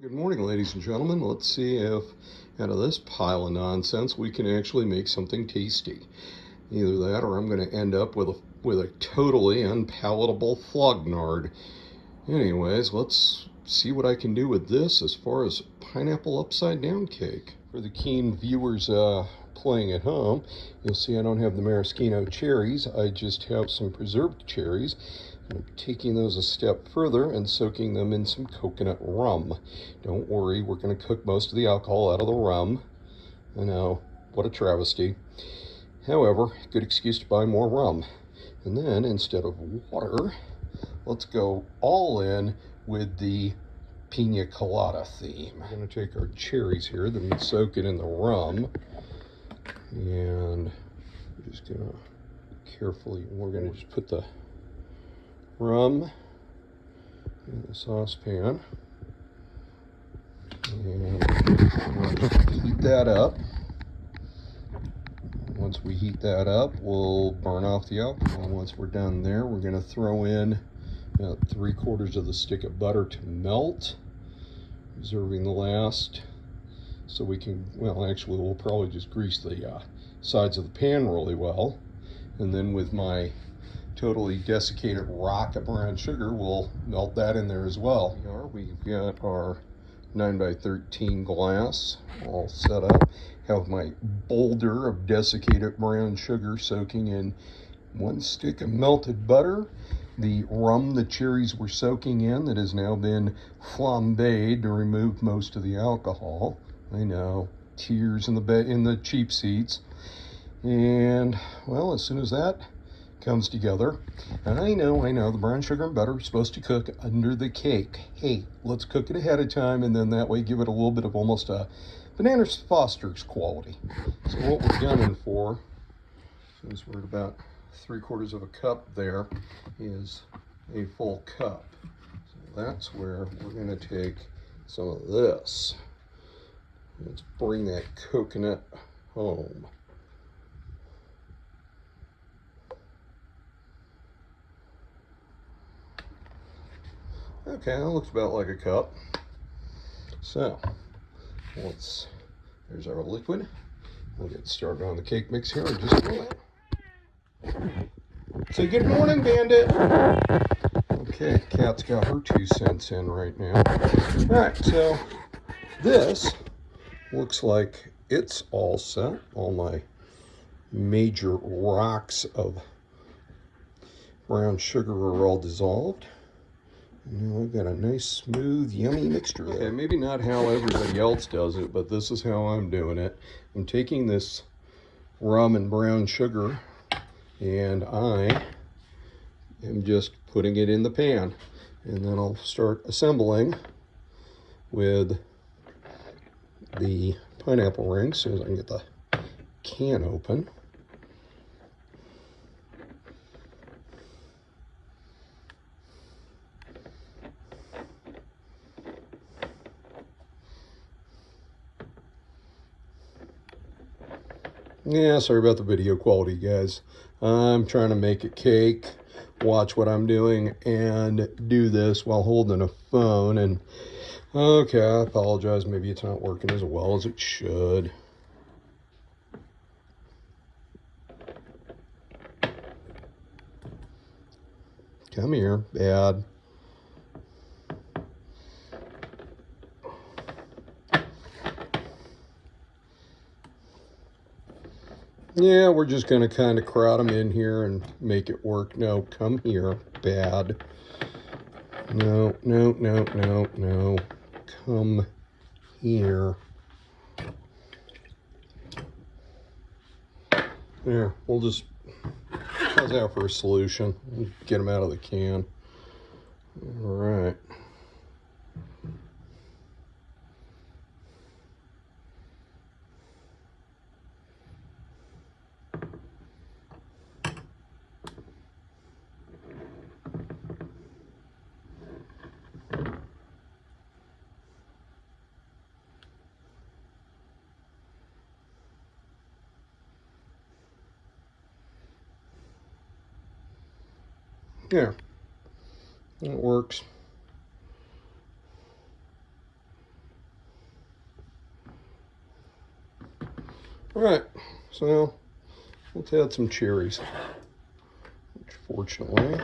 Good morning, ladies and gentlemen. Let's see if out of this pile of nonsense we can actually make something tasty. Either that or I'm going to end up with a totally unpalatable flognard. Anyways, let's see what I can do with this as far as pineapple upside down cake. For the keen viewers playing at home, you'll see I don't have the maraschino cherries. I just have some preserved cherries. I'm taking those a step further and soaking them in some coconut rum. Don't worry, we're going to cook most of the alcohol out of the rum. I know, what a travesty. However, good excuse to buy more rum. And then, instead of water, let's go all in with the Pina Colada theme. We're going to take our cherries here, then soak it in the rum. And we're just going to carefully, we're going to just put the rum in the saucepan and heat that up. Once we heat that up, we'll burn off the alcohol. Once we're done there, we're going to throw in about 3/4 of the stick of butter to melt, reserving the last so we can, well, actually we'll probably just grease the sides of the pan really well, and then with my totally desiccated rock of brown sugar, we'll melt that in there as well. We've got our 9x13 glass all set up. Have my boulder of desiccated brown sugar soaking in 1 stick of melted butter. The rum the cherries were soaking in that has now been flambéed to remove most of the alcohol. I know, tears in the cheap seats. And well, as soon as that comes together, and I know the brown sugar and butter are supposed to cook under the cake. Hey, let's cook it ahead of time, and then that way give it a little bit of almost a Banana Foster's quality. So what we're gunning for, since we're at about 3/4 of a cup there, is a full cup. So that's where we're going to take some of this. Let's bring that coconut home. Okay, that looks about like a cup. So there's our liquid. We'll get started on the cake mix here in just a minute. Say good morning, Bandit. Okay, Kat's got her 2 cents in right now. All right, so this looks like it's all set. All my major rocks of brown sugar are all dissolved. And now I've got a nice, smooth, yummy mixture there. Okay, maybe not how everybody else does it, but this is how I'm doing it. I'm taking this rum and brown sugar, and I am just putting it in the pan. And then I'll start assembling with the pineapple rings as soon as I can get the can open. Yeah, sorry about the video quality, guys. I'm trying to make a cake, watch what I'm doing, and do this while holding a phone. And okay, I apologize. Maybe it's not working as well as it should. Come here, bad. Yeah, we're just going to kind of crowd them in here and make it work. No, come here, bad. No, no, no, no, no. Come here. There, we'll just, how's that for a solution? Get them out of the can. All right. There, it works. All right, so let's add some cherries, which fortunately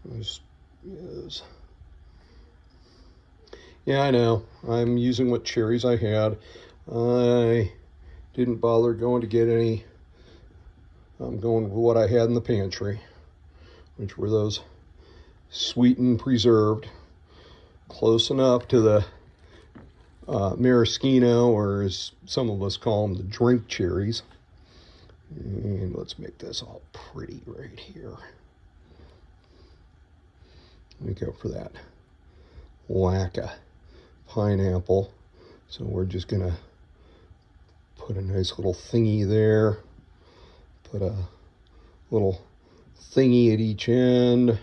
this is. Yeah, I know. I'm using what cherries I had. I didn't bother going to get any. I'm going with what I had in the pantry, which were those sweetened, preserved, close enough to the maraschino, or as some of us call them, the drink cherries. And let's make this all pretty right here. Look out for that lack of pineapple. So we're just gonna put a nice little thingy there. Put a little thingy at each end.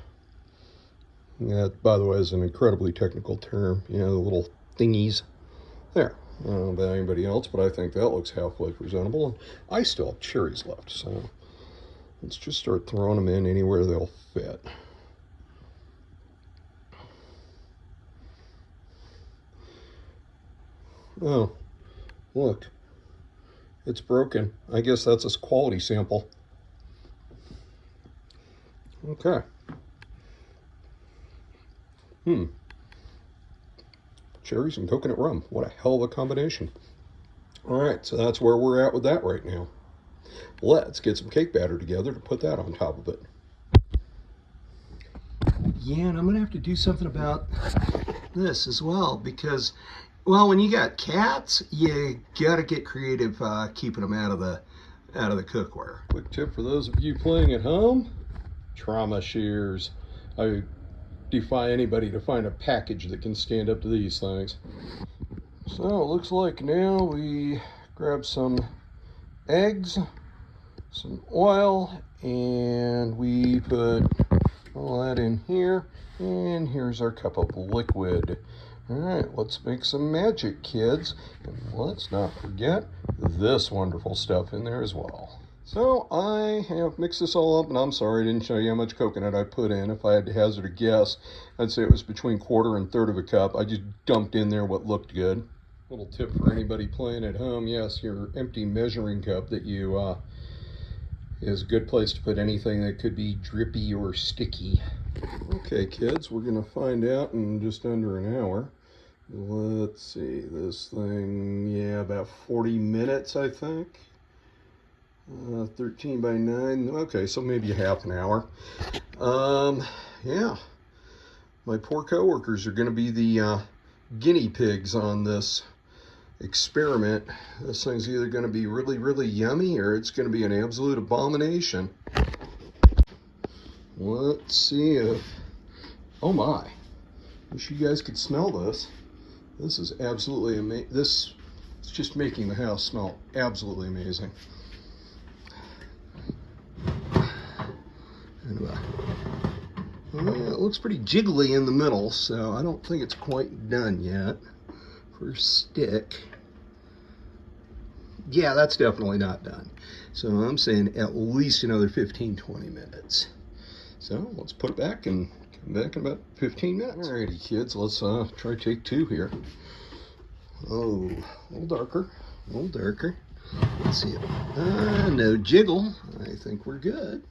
That, by the way, is an incredibly technical term. You know, the little thingies. There. I don't know about anybody else, but I think that looks halfway presentable. And I still have cherries left, so let's just start throwing them in anywhere they'll fit. Oh, look. It's broken. I guess that's a quality sample. Okay. Cherries and coconut rum. What a hell of a combination. All right, so that's where we're at with that right now. Let's get some cake batter together to put that on top of it. Yeah, and I'm gonna have to do something about this as well, because, well, when you got cats, you gotta get creative keeping them out of the cookware. Quick tip for those of you playing at home: trauma shears. I defy anybody to find a package that can stand up to these things. So it looks like now we grab some eggs, some oil, and we put all that in here, and here's our cup of liquid. All right, let's make some magic, kids, and let's not forget this wonderful stuff in there as well. So I have mixed this all up, and I'm sorry I didn't show you how much coconut I put in. If I had to hazard a guess, I'd say it was between 1/4 and 1/3 of a cup. I just dumped in there what looked good. Little tip for anybody playing at home: yes, your empty measuring cup that you is a good place to put anything that could be drippy or sticky. Okay, kids, we're gonna find out in just under an hour. Let's see, this thing, yeah, about 40 minutes, I think. 13 by 9. Okay, so maybe half an hour. Yeah, my poor coworkers are going to be the guinea pigs on this experiment. This thing's either going to be really, really yummy, or it's going to be an absolute abomination. Let's see if... Oh my! Wish you guys could smell this. This is absolutely amazing. This is just making the house smell absolutely amazing. It looks pretty jiggly in the middle, so I don't think it's quite done yet. First stick. Yeah, that's definitely not done. So I'm saying at least another 15-20 minutes. So let's put it back and come back in about 15 minutes. Alrighty, kids, let's try take 2 here. Oh, a little darker, a little darker. Let's see it. No jiggle. I think we're good.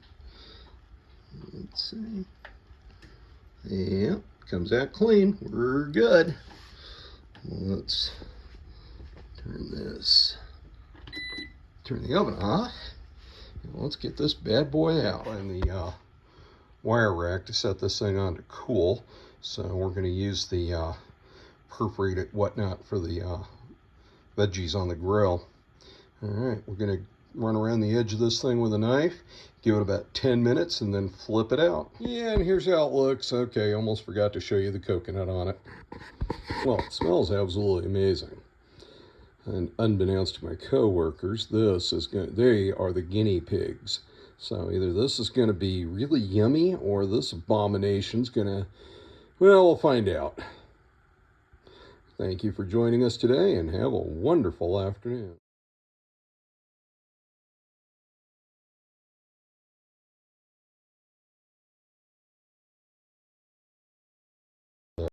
Let's see. Yep, comes out clean. We're good. Let's turn the oven off. Let's get this bad boy out. And the wire rack to set this thing on to cool. So we're going to use the perforated whatnot for the veggies on the grill. All right, we're going to run around the edge of this thing with a knife, give it about 10 minutes, and then flip it out. Yeah, and here's how it looks. Okay, almost forgot to show you the coconut on it. Well, it smells absolutely amazing. And unbeknownst to my co-workers, they are the guinea pigs. So either this is going to be really yummy, or this abomination's going to, well, we'll find out. Thank you for joining us today, and have a wonderful afternoon.